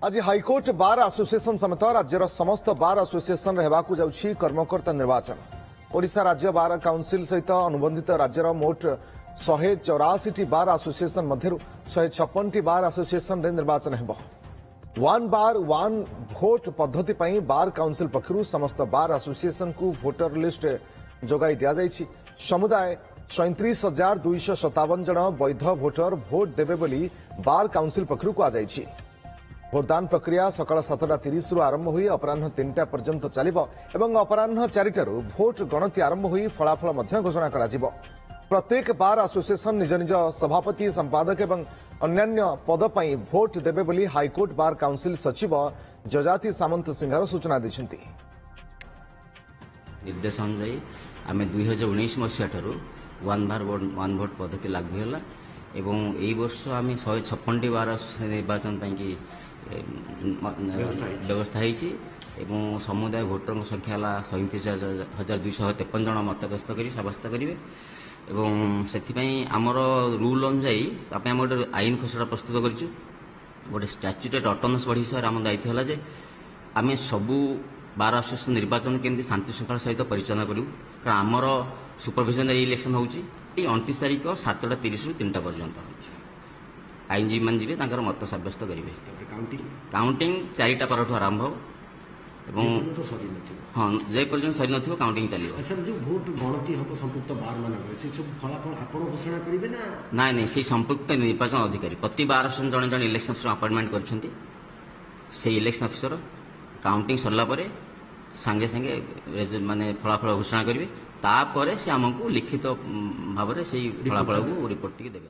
आज high court bar association समेत राज्यर समस्त बार एसोसिएशन हेबाकु जाउछि कर्मकर्ता निर्वाचन। ओडिशा राज्य बार काउंसिल सहित अनुबंधित राज्यर मोट 184 बार एसोसिएशन मध्यरु 156 बार एसोसिएशन रे निर्वाचन हेबो। वन बार वन भोट पद्धति पई बार काउंसिल पक्षरु समस्त बार एसोसिएशन को वोटर लिस्ट जोगाई दिया जाइछि। समुदाय 37,257 जन वैध वोटर भोट देबे बोली बार काउंसिल पक्षरु को आजाइछि। भोटदान प्रक्रिया सकाळ 7:30 रु आरंभ होई अपराह्न 3टा पर्यंत चलिबो एवं अपराह्न 4टा रु भोट गणति आरंभ होई फलाफल मध्य घोषणा करा जिवो। प्रत्येक बार एसोसिएशन निज निज सभापति संपादक एवं अन्यान्य पद पई भोट देबे बोली हाईकोर्ट बार काउंसिल सचिव जजाति सामंत सिंहार सूचना दैछन्ति। निर्देश अनुसार आम 2019 मसीहा ठारू वन बार वन भोट पद्धति लागू है एवं यही वर्ष आम 156 बार निर्वाचन की व्यवस्था एवं समुदाय भोटर संख्या है 37,253 जन मतव्यस्त कर सब्यस्त करेंगे एवं से आमर रूल अनुजाई आम गोटे आईन खसड़ा प्रस्तुत करूँ। गोटे स्टाच्यूटेड अटोनमस बॉडी हिसाब से आम दायित्व है जे आम सबू बार एसोसिएशन निर्वाचन केमती शांति श्रृंखला सहित परिचालना करूँ। कारण आमर सुपरविजन इलेक्शन होची 29 तारीख 7:30 रु 3टा पर्यंत आईनजीवी मान जी मत सब्यस्त करेंगे। काउंटिंग 4टा पर आरंभ हाँ जे पर्यटन सरी न काउंटिंग चलो ना ना से संपुक्त निर्वाचन अधिकारी प्रति बार जन जन इलेक्शन अफिसर अपॉइंटमेंट कर इलेक्शन अफिसर काउंटिंग सरला सांगे सांगे माने फलाफल घोषणा करेंगे तापर से आमको लिखित भाव में से फलाफल को रिपोर्ट देवे।